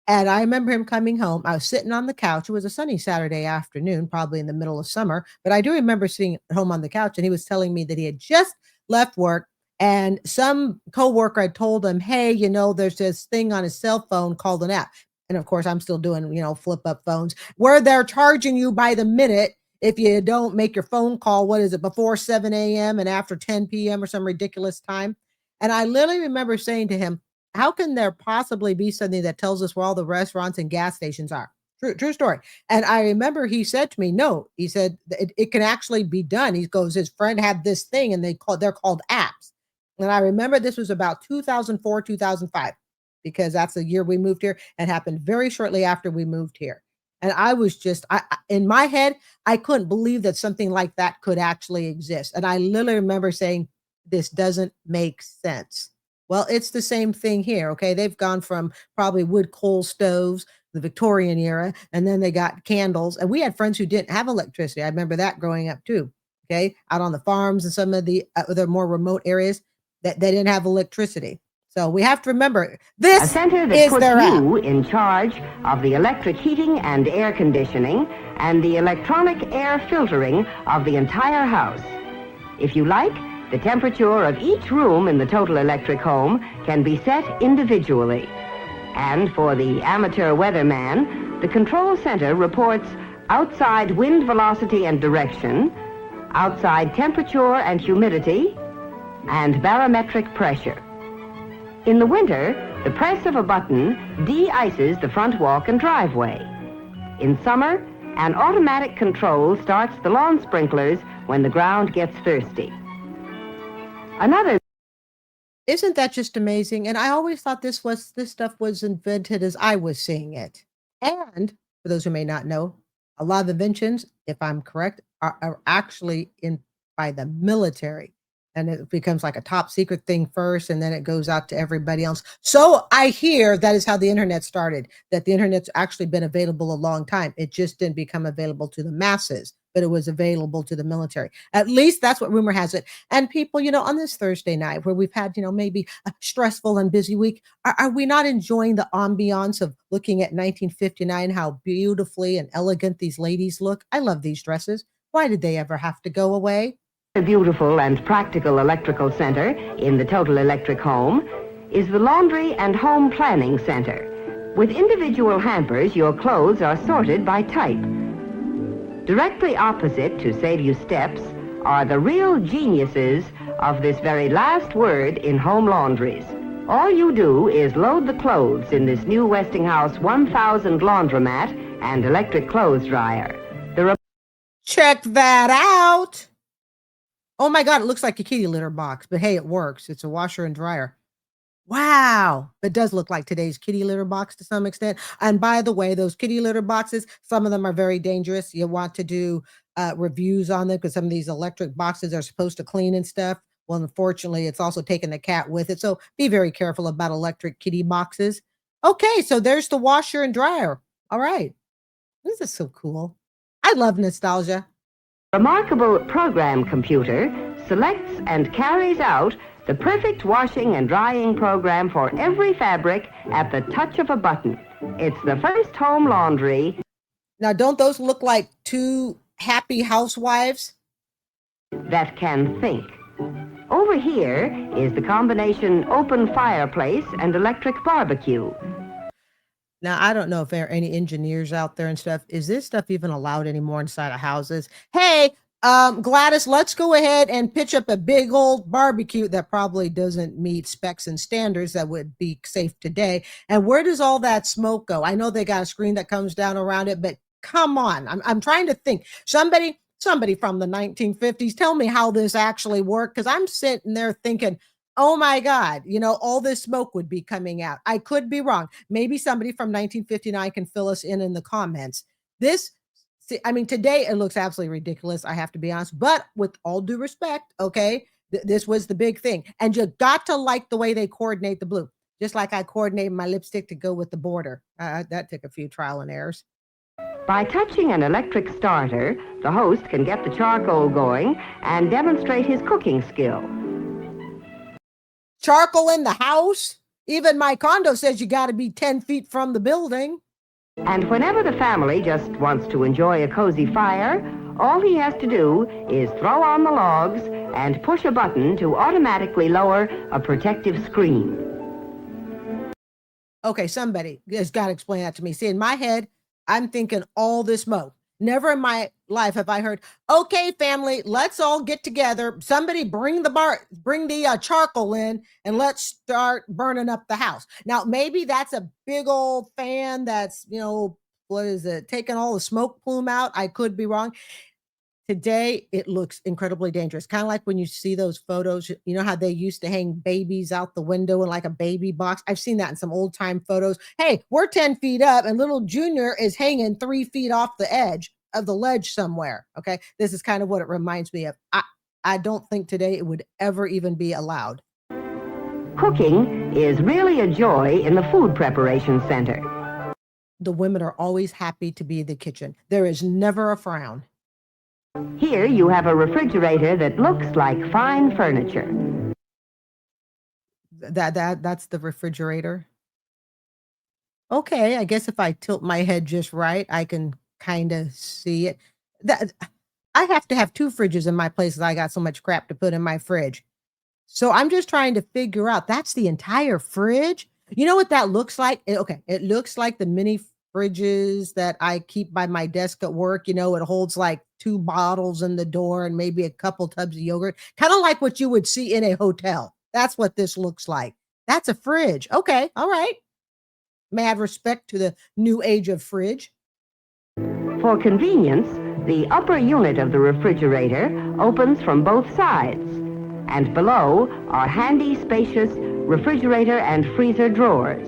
And I remember him coming home. I was sitting on the couch. It was a sunny Saturday afternoon, probably in the middle of summer. But I do remember sitting at home on the couch, and he was telling me that he had just left work, and some coworker had told him, hey, there's this thing on his cell phone called an app. And of course, I'm still doing, flip up phones where they're charging you by the minute if you don't make your phone call, what is it, before 7 a.m. and after 10 p.m. or some ridiculous time. And I literally remember saying to him, how can there possibly be something that tells us where all the restaurants and gas stations are? True story. And I remember he said to me, no, he said it can actually be done. He goes, his friend had this thing and they're called apps. And I remember this was about 2004, 2005, because that's the year we moved here, and happened very shortly after we moved here. And I was just, in my head, I couldn't believe that something like that could actually exist. And I literally remember saying, this doesn't make sense. Well, it's the same thing here, okay? They've gone from probably wood coal stoves, the Victorian era, and then they got candles. And we had friends who didn't have electricity. I remember that growing up too, okay? Out on the farms and some of the more remote areas that they didn't have electricity. So we have to remember, this a center that is puts their app. you in charge of the electric heating and air conditioning and the electronic air filtering of the entire house. If you like, the temperature of each room in the total electric home can be set individually. And for the amateur weatherman, the control center reports outside wind velocity and direction, outside temperature and humidity, and barometric pressure. In the winter, the press of a button de-ices the front walk and driveway. In summer, an automatic control starts the lawn sprinklers when the ground gets thirsty. Isn't that just amazing? And I always thought this stuff was invented as I was seeing it. And for those who may not know, a lot of inventions, if I'm correct, are actually by the military. And it becomes like a top secret thing first, and then it goes out to everybody else. So I hear that is how the internet started, that the internet's actually been available a long time. It just didn't become available to the masses, but it was available to the military. At least that's what rumor has it. And people, on this Thursday night where we've had, maybe a stressful and busy week, are we not enjoying the ambiance of looking at 1959, how beautifully and elegant these ladies look? I love these dresses. Why did they ever have to go away? A beautiful and practical electrical center in the total electric home is the Laundry and Home Planning Center. With individual hampers, your clothes are sorted by type. Directly opposite, to save you steps, are the real geniuses of this very last word in home laundries. All you do is load the clothes in this new Westinghouse 1000 laundromat and electric clothes dryer. Check that out. Oh my God, it looks like a kitty litter box, but hey, it works. It's a washer and dryer. Wow. It does look like today's kitty litter box to some extent. And by the way, those kitty litter boxes, some of them are very dangerous. You want to do reviews on them because some of these electric boxes are supposed to clean and stuff. Well, unfortunately, it's also taking the cat with it. So be very careful about electric kitty boxes. Okay, so there's the washer and dryer. All right. This is so cool. I love nostalgia. Remarkable program computer selects and carries out the perfect washing and drying program for every fabric at the touch of a button. It's the first home laundry. Now, don't those look like two happy housewives that can think. Over here is the combination open fireplace and electric barbecue. Now, I don't know if there are any engineers out there and stuff. Is this stuff even allowed anymore inside of houses? Hey, Gladys, let's go ahead and pitch up a big old barbecue that probably doesn't meet specs and standards that would be safe today. And where does all that smoke go? I know they got a screen that comes down around it, but come on. I'm trying to think. Somebody from the 1950s, tell me how this actually worked, because I'm sitting there thinking, oh my God, all this smoke would be coming out. I could be wrong. Maybe somebody from 1959 can fill us in the comments. Today it looks absolutely ridiculous. I have to be honest, but with all due respect, okay, this was the big thing. And you got to like the way they coordinate the blue, just like I coordinated my lipstick to go with the border. That took a few trial and errors. By touching an electric starter, the host can get the charcoal going and demonstrate his cooking skill. Charcoal in the house? Even my condo says you got to be 10 feet from the building. And whenever the family just wants to enjoy a cozy fire, all he has to do is throw on the logs and push a button to automatically lower a protective screen. Okay, somebody has got to explain that to me. See, in my head, I'm thinking all this smoke. Never in my life have I heard, okay, family, let's all get together. Somebody bring the charcoal in and let's start burning up the house. Now, maybe that's a big old fan that's, taking all the smoke plume out. I could be wrong. Today, it looks incredibly dangerous. Kind of like when you see those photos, you know how they used to hang babies out the window in like a baby box? I've seen that in some old time photos. Hey, we're 10 feet up and little Junior is hanging 3 feet off the edge of the ledge somewhere. Okay. This is kind of what it reminds me of. I don't think today it would ever even be allowed. Cooking is really a joy in the food preparation center. The women are always happy to be in the kitchen. There is never a frown. Here you have a refrigerator that looks like fine furniture. That's the refrigerator. Okay, I guess if I tilt my head just right, I can kind of see it. I have to have 2 fridges in my place because I got so much crap to put in my fridge. So I'm just trying to figure out, that's the entire fridge? You know what that looks like? It looks like the mini fridges that I keep by my desk at work. It holds like 2 bottles in the door and maybe a couple tubs of yogurt, kind of like what you would see in a hotel. That's what this looks like. That's a fridge. Okay. All right. May I have respect to the new age of fridge? For convenience, the upper unit of the refrigerator opens from both sides, and below are handy, spacious refrigerator and freezer drawers.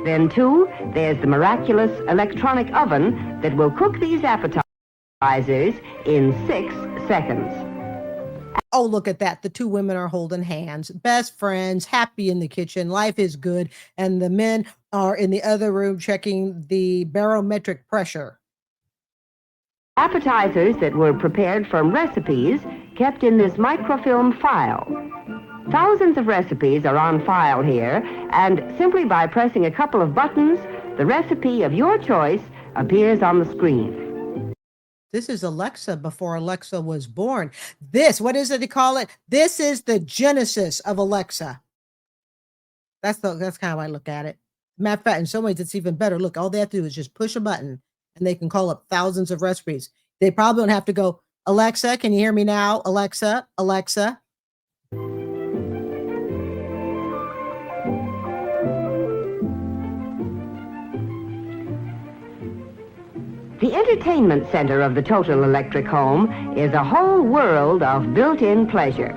Then, too, there's the miraculous electronic oven that will cook these appetizers in 6 seconds. Oh, look at that. The 2 women are holding hands, best friends, happy in the kitchen. Life is good. And the men are in the other room checking the barometric pressure. Appetizers that were prepared from recipes kept in this microfilm file. Thousands of recipes are on file here, and simply by pressing a couple of buttons, the recipe of your choice appears on the screen. This is Alexa before Alexa was born. What is it they call it? This is the genesis of Alexa. That's kind of how I look at it. Matter of fact, in some ways, it's even better. Look, all they have to do is just push a button and they can call up thousands of recipes. They probably don't have to go, Alexa, can you hear me now? Alexa, Alexa. The entertainment center of the total electric home is a whole world of built-in pleasure.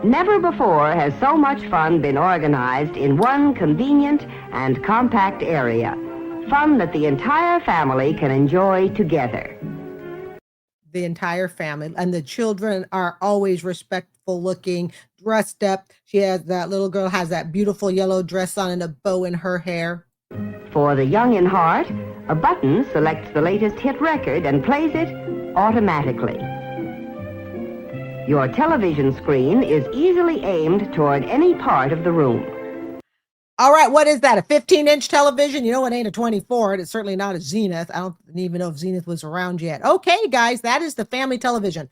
Never before has so much fun been organized in one convenient and compact area. Fun that the entire family can enjoy together. The entire family, and the children are always respectful looking, dressed up. That little girl has that beautiful yellow dress on and a bow in her hair. For the young in heart, a button selects the latest hit record and plays it automatically. Your television screen is easily aimed toward any part of the room. All right, what is that? A 15-inch television? You know, it ain't a 24. It's certainly not a Zenith. I don't even know if Zenith was around yet. Okay, guys, that is the family television.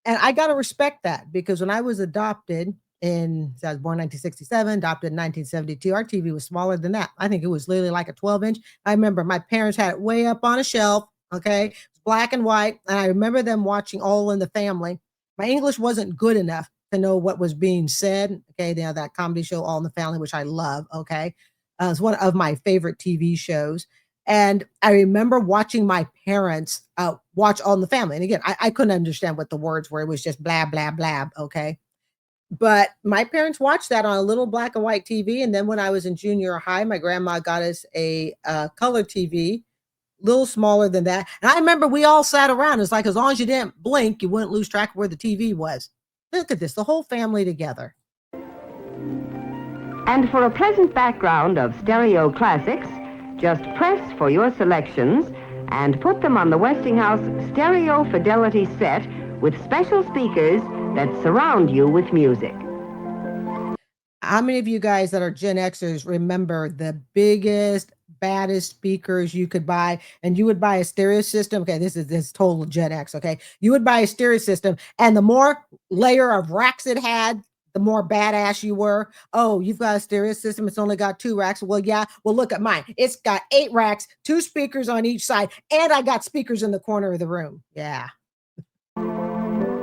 And I got to respect that because when I was adopted so I was born 1967, adopted in 1972, our TV was smaller than that. I think it was literally like a 12-inch. I remember my parents had it way up on a shelf. Okay. It's black and white. And I remember them watching All in the Family. My English wasn't good enough to know what was being said. Okay. They have that comedy show, All in the Family, which I love. Okay. It's one of my favorite TV shows. And I remember watching my parents watch All in the Family. And again, I couldn't understand what the words were. It was just blah, blah, blah. Okay. But my parents watched that on a little black and white TV. And then when I was in junior high, my grandma got us a color TV, little smaller than that. And I remember we all sat around. It's like as long as you didn't blink, you wouldn't lose track of where the TV was. Look at this, the whole family together. And for a pleasant background of stereo classics, just press for your selections and put them on the Westinghouse Stereo Fidelity set with special speakers that surround you with music. How many of you guys that are Gen Xers remember the biggest, baddest speakers you could buy? And you would buy a stereo system. Okay, this is total Gen X. Okay, you would buy a stereo system, and the more layer of racks it had, the more badass you were. Oh, you've got a stereo system. It's only got 2 racks. Well, yeah. Well, look at mine. It's got 8 racks, 2 speakers on each side, and I got speakers in the corner of the room. Yeah.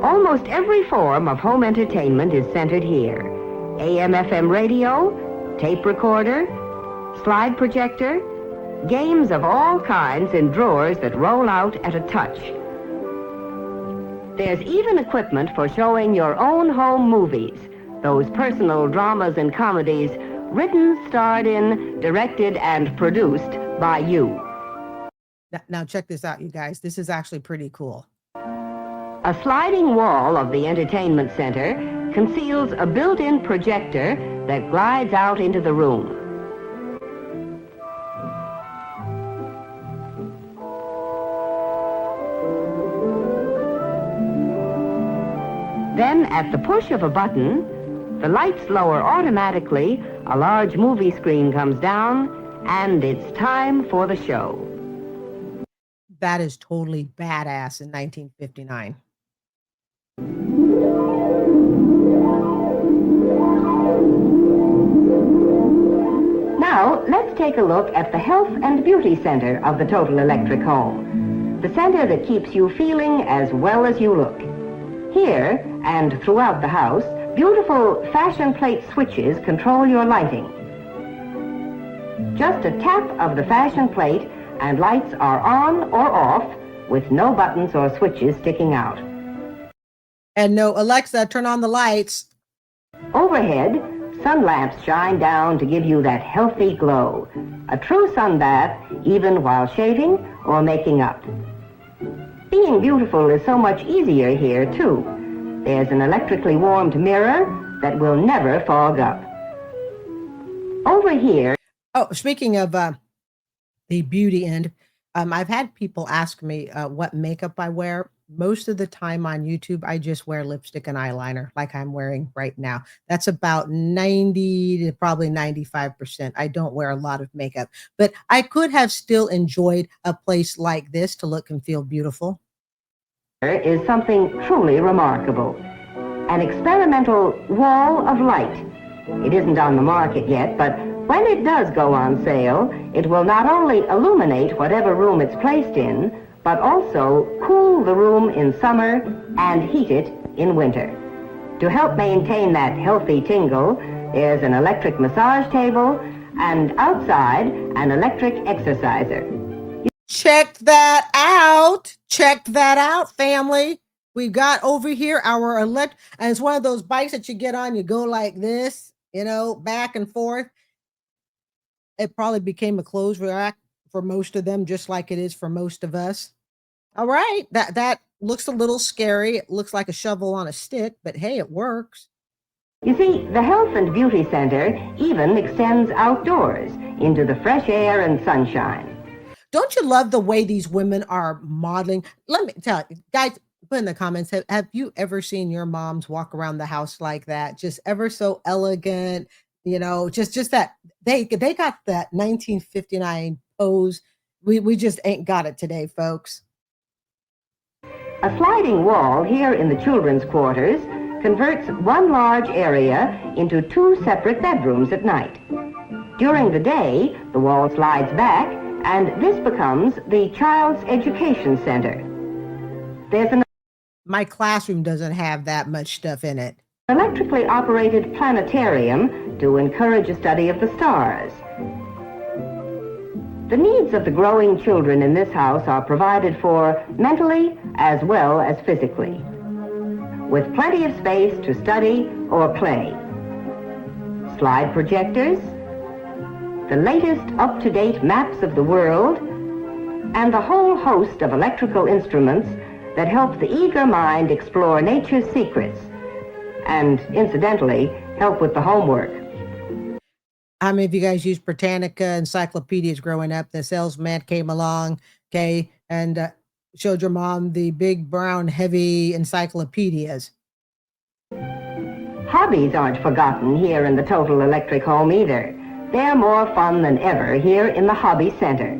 Almost every form of home entertainment is centered here. AM/FM radio, tape recorder, slide projector, games of all kinds in drawers that roll out at a touch. There's even equipment for showing your own home movies, those personal dramas and comedies written, starred in, directed, and produced by you. Now check this out, you guys. This is actually pretty cool. A sliding wall of the entertainment center conceals a built-in projector that glides out into the room. Then, at the push of a button, the lights lower automatically, a large movie screen comes down, and it's time for the show. That is totally badass in 1959. Now, let's take a look at the health and beauty center of the total electric home. The center that keeps you feeling as well as you look. Here, and throughout the house, beautiful fashion plate switches control your lighting. Just a tap of the fashion plate and lights are on or off with no buttons or switches sticking out. And no, Alexa, turn on the lights. Overhead, sun lamps shine down to give you that healthy glow. A true sun bath, even while shaving or making up. Being beautiful is so much easier here, too. There's an electrically warmed mirror that will never fog up. Over here... Oh, speaking of the beauty end, I've had people ask me what makeup I wear. Most of the time on YouTube, I just wear lipstick and eyeliner like I'm wearing right now. That's about 90 to probably 95%. I don't wear a lot of makeup, but I could have still enjoyed a place like this to look and feel beautiful. Is something truly remarkable. An experimental wall of light. It isn't on the market yet, but when it does go on sale, it will not only illuminate whatever room it's placed in, but also cool the room in summer and heat it in winter. To help maintain that healthy tingle, there's an electric massage table and outside an electric exerciser. Check that out. Check that out, family. We got over here our and it's one of those bikes that you get on, you go like this, back and forth. It probably became a clothes rack for most of them, just like it is for most of us. All right, that looks a little scary. It looks like a shovel on a stick, but hey, it works. You see, the Health and Beauty Center even extends outdoors into the fresh air and sunshine. Don't you love the way these women are modeling? Let me tell you, guys, put in the comments, have you ever seen your moms walk around the house like that? Just ever so elegant, Just that they got that 1959 pose. We just ain't got it today, folks. A sliding wall here in the children's quarters converts one large area into two separate bedrooms at night. During the day, the wall slides back, and this becomes the child's education center. There's an My classroom doesn't have that much stuff in it. electrically operated planetarium to encourage a study of the stars. The needs of the growing children in this house are provided for mentally as well as physically, with plenty of space to study or play. Slide projectors, the latest up-to-date maps of the world, and a whole host of electrical instruments that help the eager mind explore nature's secrets and, incidentally, help with the homework. How many of you guys used Britannica encyclopedias growing up? The salesman came along, okay, and showed your mom the big brown heavy encyclopedias. Hobbies aren't forgotten here in the Total Electric home either. They're more fun than ever here in the Hobby Center.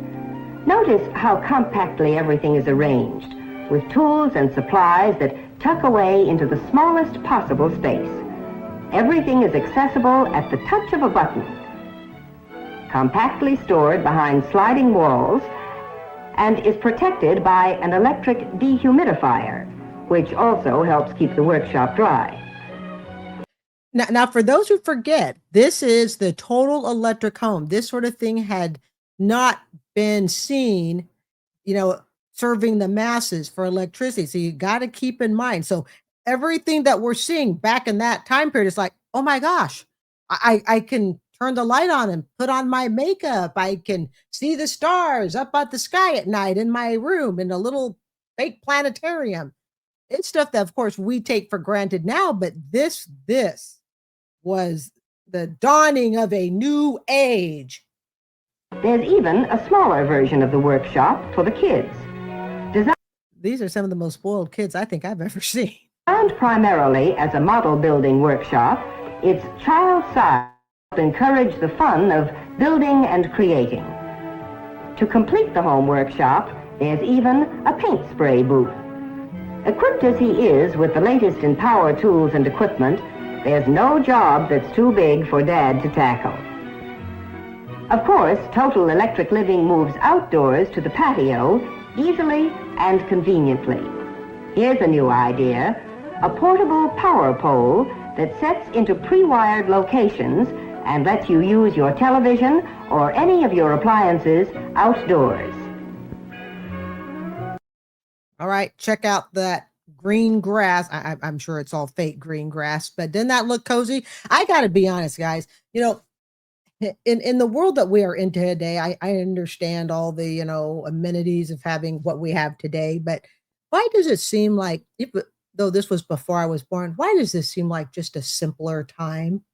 Notice how compactly everything is arranged, with tools and supplies that tuck away into the smallest possible space. Everything is accessible at the touch of a button, compactly stored behind sliding walls, and is protected by an electric dehumidifier, which also helps keep the workshop dry. Now, for those who forget, this is the Total Electric home. This sort of thing had not been seen, serving the masses for electricity. So you got to keep in mind. So everything that we're seeing back in that time period is like, oh my gosh, I can turn the light on and put on my makeup. I can see the stars up at the sky at night in my room in a little fake planetarium. It's stuff that, of course, we take for granted now, but this was the dawning of a new age. There's even a smaller version of the workshop for the kids. These are some of the most spoiled kids I think I've ever seen. Designed primarily as a model building workshop, it's child-sized to encourage the fun of building and creating. To complete the home workshop, there's even a paint spray booth. Equipped as he is with the latest in power tools and equipment, there's no job that's too big for Dad to tackle. Of course, Total Electric Living moves outdoors to the patio easily and conveniently. Here's a new idea: a portable power pole that sets into pre-wired locations and lets you use your television or any of your appliances outdoors. All right, check out that green grass. I'm sure it's all fake green grass, but didn't that look cozy? I got to be honest, guys. In the world that we are in today, I understand all the amenities of having what we have today, but why does it seem like, though this was before I was born, why does this seem like just a simpler time?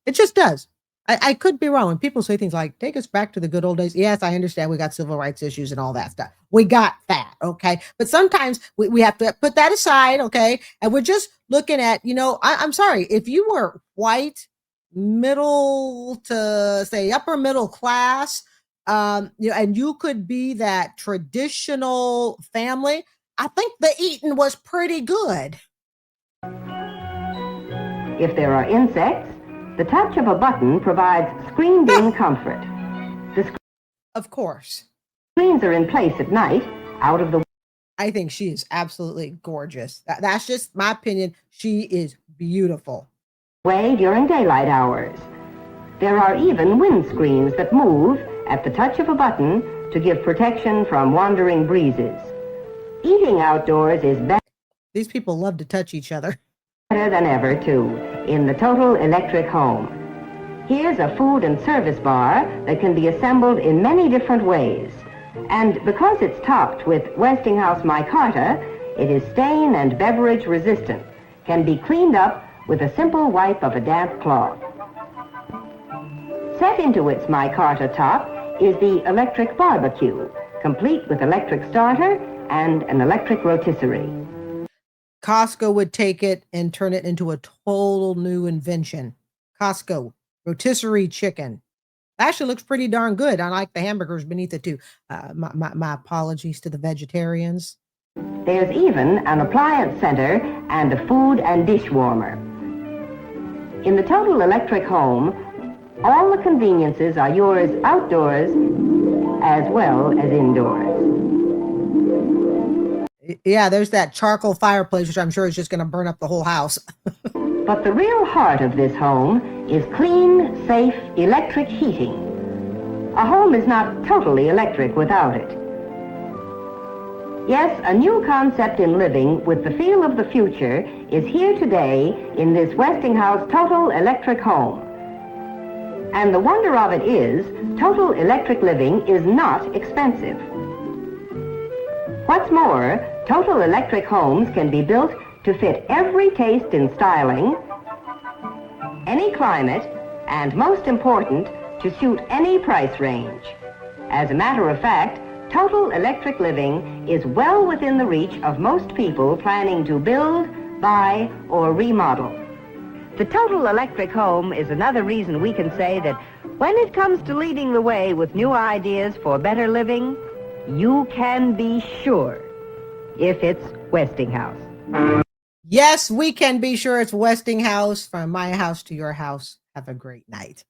It just does. I could be wrong when people say things like, take us back to the good old days. Yes, I understand we got civil rights issues and all that stuff. We got that, okay? But sometimes we have to put that aside, okay? And we're just looking at, I'm sorry, if you were white, middle to say upper middle class, and you could be that traditional family, I think the eating was pretty good. If there are insects, the touch of a button provides screened-in comfort. Of course. Screens are in place at night, out of the... I think she is absolutely gorgeous. That's just my opinion. She is beautiful. ...way during daylight hours. There are even windscreens that move at the touch of a button to give protection from wandering breezes. Eating outdoors is better. These people love to touch each other. Better than ever, too, in the Total Electric home. Here's a food and service bar that can be assembled in many different ways. And because it's topped with Westinghouse micarta, it is stain and beverage resistant, can be cleaned up with a simple wipe of a damp cloth. Set into its micarta top is the electric barbecue, complete with electric starter and an electric rotisserie. Costco would take it and turn it into a total new invention. Costco rotisserie chicken. Actually looks pretty darn good. I like the hamburgers beneath it too. My apologies to the vegetarians. There's even an appliance center and a food and dish warmer. In the total electric home, all the conveniences are yours outdoors as well as indoors. Yeah, there's that charcoal fireplace, which I'm sure is just going to burn up the whole house. But the real heart of this home is clean, safe, electric heating. A home is not totally electric without it. Yes, a new concept in living with the feel of the future is here today in this Westinghouse total electric home. And the wonder of it is, total electric living is not expensive. What's more, total electric homes can be built to fit every taste in styling, any climate, and most important, to suit any price range. As a matter of fact, total electric living is well within the reach of most people planning to build, buy, or remodel. The total electric home is another reason we can say that when it comes to leading the way with new ideas for better living, you can be sure if it's Westinghouse. Yes, we can be sure it's Westinghouse. From my house to your house. Have a great night.